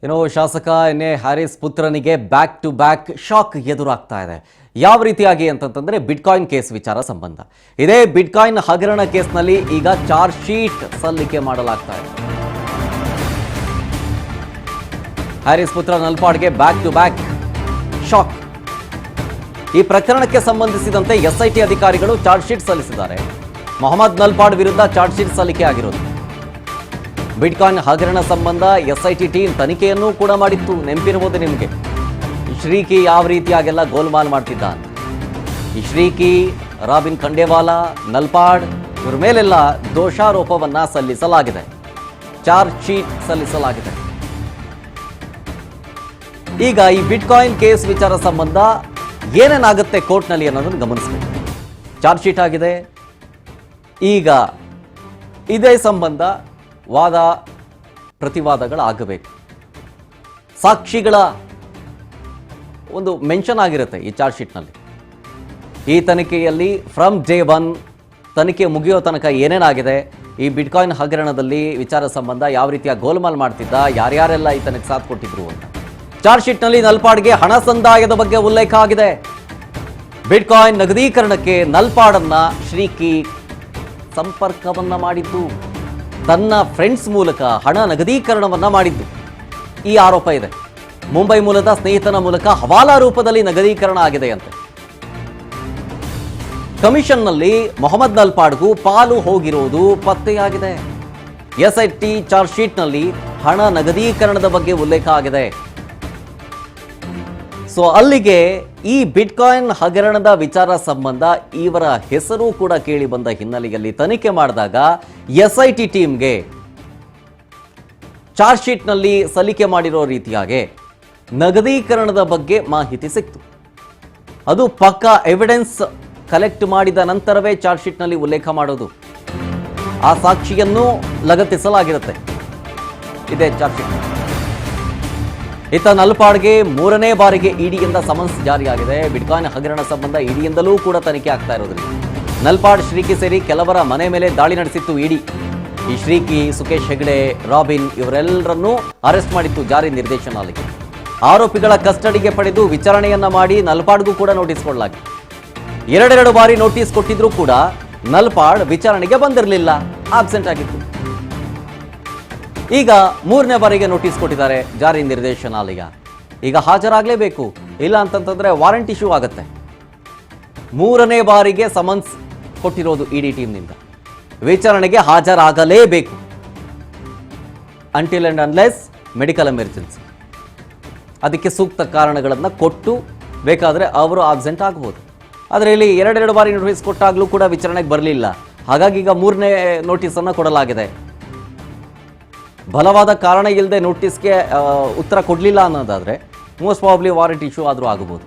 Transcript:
ಏನೋ ಶಾಸಕ N A Haris ಪುತ್ರನಿಗೆ ಬ್ಯಾಕ್ ಟು ಬ್ಯಾಕ್ ಶಾಕ್ ಎದುರಾಗ್ತಾ ಇದೆ. ಯಾವ ರೀತಿಯಾಗಿ ಅಂತಂದ್ರೆ ಬಿಟ್ಕಾಯಿನ್ ಕೇಸ್ ವಿಚಾರ ಸಂಬಂಧ. ಇದೇ ಬಿಟ್ಕಾಯಿನ್ ಹಗರಣ ಕೇಸ್ನಲ್ಲಿ ಈಗ ಚಾರ್ಜ್ ಶೀಟ್ ಸಲ್ಲಿಕೆ ಮಾಡಲಾಗ್ತಾ ಇದೆ. ಹ್ಯಾರಿಸ್ ಪುತ್ರ ನಲ್ಪಾಡ್ಗೆ ಬ್ಯಾಕ್ ಟು ಬ್ಯಾಕ್ ಶಾಕ್. ಈ ಪ್ರಕರಣಕ್ಕೆ ಸಂಬಂಧಿಸಿದಂತೆ ಎಸ್ಐಟಿ ಅಧಿಕಾರಿಗಳು ಚಾರ್ಜ್ ಶೀಟ್ ಸಲ್ಲಿಸಿದ್ದಾರೆ. ಮೊಹಮ್ಮದ್ ನಲ್ಪಾಡ್ ವಿರುದ್ಧ ಚಾರ್ಜ್ ಶೀಟ್ ಸಲ್ಲಿಕೆ ಆಗಿರೋದು. ಬಿಟ್ಕಾಯಿನ್ ಹಗರಣ ಸಂಬಂಧ ಎಸ್ಐಟಿ ಟೀಮ್ ತನಿಖೆಯನ್ನೂ ಕೂಡ ಮಾಡಿತ್ತು. ನೆನಪಿರಬಹುದು ನಿಮಗೆ, ಈ ಶ್ರೀಕಿ ಯಾವ ರೀತಿಯಾಗೆಲ್ಲ ಗೋಲ್ಮಾಲ್ ಮಾಡ್ತಿದ್ದ ಅಂತ. ಈ ಶ್ರೀಕಿ, ರಾಬಿನ್ ಖಂಡೇವಾಲಾ, ನಲ್ಪಾಡ್ ಇವರ ಮೇಲೆಲ್ಲ ದೋಷಾರೋಪವನ್ನ ಸಲ್ಲಿಸಲಾಗಿದೆ. ಚಾರ್ಜ್ ಶೀಟ್ ಸಲ್ಲಿಸಲಾಗಿದೆ. ಈಗ ಈ ಬಿಟ್ಕಾಯಿನ್ ಕೇಸ್ ವಿಚಾರ ಸಂಬಂಧ ಏನೇನಾಗುತ್ತೆ ಕೋರ್ಟ್ನಲ್ಲಿ ಅನ್ನೋದನ್ನು ಗಮನಿಸಬೇಕು. ಚಾರ್ಜ್ ಶೀಟ್ ಆಗಿದೆ. ಈಗ ಇದೇ ಸಂಬಂಧ ವಾದ ಪ್ರತಿವಾದಗಳಾಗಬೇಕು. ಸಾಕ್ಷಿಗಳ ಒಂದು ಮೆನ್ಷನ್ ಆಗಿರುತ್ತೆ ಈ ಚಾರ್ಜ್ ಶೀಟ್ನಲ್ಲಿ. ಈ ತನಿಖೆಯಲ್ಲಿ ಫ್ರಮ್ ಡೇ ಒನ್ ತನಿಖೆ ಮುಗಿಯೋ ತನಕ ಏನೇನಾಗಿದೆ, ಈ ಬಿಟ್ಕಾಯಿನ್ ಹಗರಣದಲ್ಲಿ ವಿಚಾರ ಸಂಬಂಧ ಯಾವ ರೀತಿಯ ಗೋಲ್ಮಾಲ್ ಮಾಡ್ತಿದ್ದ, ಯಾರ್ಯಾರೆಲ್ಲ ಈ ತನಕ ಸಾಥ್ ಕೊಟ್ಟಿದ್ರು ಅಂತ. ಚಾರ್ಜ್ ಶೀಟ್ನಲ್ಲಿ ನಲ್ಪಾಡ್ಗೆ ಹಣ ಸಂದಾಯದ ಬಗ್ಗೆ ಉಲ್ಲೇಖ ಆಗಿದೆ. ಬಿಟ್ಕಾಯಿನ್ ನಗದೀಕರಣಕ್ಕೆ ನಲ್ಪಾಡನ್ನ ಶ್ರೀಕಿ ಸಂಪರ್ಕವನ್ನ ಮಾಡಿದ್ದು, ತನ್ನ ಫ್ರೆಂಡ್ಸ್ ಮೂಲಕ ಹಣ ನಗದೀಕರಣವನ್ನ ಮಾಡಿದ್ದು ಈ ಆರೋಪ ಇದೆ. ಮುಂಬೈ ಮೂಲದ ಸ್ನೇಹಿತನ ಮೂಲಕ ಹವಾಲಾ ರೂಪದಲ್ಲಿ ನಗದೀಕರಣ ಆಗಿದೆ ಅಂತೆ. ಕಮಿಷನ್ನಲ್ಲಿ ಮೊಹಮ್ಮದ್ ನಲ್ಪಾಡ್ಗೂ ಪಾಲು ಹೋಗಿರೋದು ಪತ್ತೆಯಾಗಿದೆ. ಎಸ್ಐಟಿ ಚಾರ್ಜ್ ಶೀಟ್ನಲ್ಲಿ ಹಣ ನಗದೀಕರಣದ ಬಗ್ಗೆ ಉಲ್ಲೇಖ ಆಗಿದೆ. ಸೊ ಅಲ್ಲಿಗೆ ಈ ಬಿಟ್ಕಾಯಿನ್ ಹಗರಣದ ವಿಚಾರ ಸಂಬಂಧ ಇವರ ಹೆಸರು ಕೂಡ ಕೇಳಿ ಬಂದ ಹಿನ್ನೆಲೆಯಲ್ಲಿ ತನಿಖೆ ಮಾಡಿದಾಗ ಎಸ್ಐಟಿ ಟೀಮ್ಗೆ ಚಾರ್ಜ್ ಶೀಟ್ನಲ್ಲಿ ಸಲ್ಲಿಕೆ ಮಾಡಿರೋ ರೀತಿಯಾಗಿ ನಗದೀಕರಣದ ಬಗ್ಗೆ ಮಾಹಿತಿ ಸಿಕ್ತು. ಅದು ಪಕ್ಕಾ ಎವಿಡೆನ್ಸ್ ಕಲೆಕ್ಟ್ ಮಾಡಿದ ನಂತರವೇ ಚಾರ್ಜ್ ಶೀಟ್ನಲ್ಲಿ ಉಲ್ಲೇಖ ಮಾಡೋದು. ಆ ಸಾಕ್ಷಿಯನ್ನು ಲಗತ್ತಿಸಲಾಗಿರುತ್ತೆ ಇದೇ ಚಾರ್ಜ್ ಶೀಟ್. ಇತ್ತ ನಲ್ಪಾಡ್ಗೆ 3ನೇ ಬಾರಿಗೆ ಇಡಿಯಿಂದ ಸಮನ್ಸ್ ಜಾರಿಯಾಗಿದೆ. ಬಿಟ್ಕಾಯಿನ್ ಹಗರಣ ಸಂಬಂಧ ಇಡಿಯಿಂದಲೂ ಕೂಡ ತನಿಖೆ ಆಗ್ತಾ ಇರೋದ್ರಿಂದ ನಲ್ಪಾಡ್, ಶ್ರೀಕಿ ಸೇರಿ ಕೆಲವರ ಮನೆ ಮೇಲೆ ದಾಳಿ ನಡೆಸಿತ್ತು ಇಡಿ. ಈ ಶ್ರೀಕಿ, ಸುಕೇಶ್ ಹೆಗ್ಡೆ, ರಾಬಿನ್ ಇವರೆಲ್ಲರನ್ನೂ ಅರೆಸ್ಟ್ ಮಾಡಿತ್ತು ಜಾರಿ ನಿರ್ದೇಶನಾಲಯ. ಆರೋಪಿಗಳ ಕಸ್ಟಡಿಗೆ ಪಡೆದು ವಿಚಾರಣೆಯನ್ನ ಮಾಡಿ ನಲ್ಪಾಡ್ಗೂ ಕೂಡ ನೋಟಿಸ್ ಕೊಡಲಾಗಿದೆ. 2 ಬಾರಿ ನೋಟಿಸ್ ಕೊಟ್ಟಿದ್ರೂ ಕೂಡ ನಲ್ಪಾಡ್ ವಿಚಾರಣೆಗೆ ಬಂದಿರಲಿಲ್ಲ, ಆಬ್ಸೆಂಟ್ ಆಗಿತ್ತು. ಈಗ 3ನೇ ಬಾರಿಗೆ ನೋಟಿಸ್ ಕೊಟ್ಟಿದ್ದಾರೆ ಜಾರಿ ನಿರ್ದೇಶನಾಲಯ. ಈಗ ಹಾಜರಾಗಲೇಬೇಕು, ಇಲ್ಲ ಅಂತಂತಂದ್ರೆ ವಾರಂಟ್ ಇಶ್ಯೂ ಆಗುತ್ತೆ. 3ನೇ ಬಾರಿಗೆ ಸಮನ್ಸ್ ಕೊಟ್ಟಿರೋದು ಇಡಿ ಟೀಮ್ನಿಂದ. ವಿಚಾರಣೆಗೆ ಹಾಜರಾಗಲೇಬೇಕು until and unless medical emergency. ಅದಕ್ಕೆ ಸೂಕ್ತ ಕಾರಣಗಳನ್ನು ಕೊಟ್ಟು ಬೇಕಾದರೆ ಅವರು ಆಬ್ಸೆಂಟ್ ಆಗ್ಬೋದು. ಆದರೆ ಇಲ್ಲಿ 2 ಬಾರಿ ನೋಟಿಸ್ ಕೊಟ್ಟಾಗಲೂ ಕೂಡ ವಿಚಾರಣೆಗೆ ಬರಲಿಲ್ಲ. ಹಾಗಾಗಿ ಈಗ 3ನೇ ನೋಟಿಸನ್ನು ಕೊಡಲಾಗಿದೆ. ಬಲವಾದ ಕಾರಣ ಇಲ್ಲದೆ ನೋಟಿಸ್ಗೆ ಉತ್ತರ ಕೊಡಲಿಲ್ಲ ಅನ್ನೋದಾದರೆ ಮೋಸ್ಟ್ ಪ್ರಾಬಬ್ಲಿ ವಾರಂಟ್ ಇಶ್ಯೂ ಆದರೂ ಆಗಬಹುದು.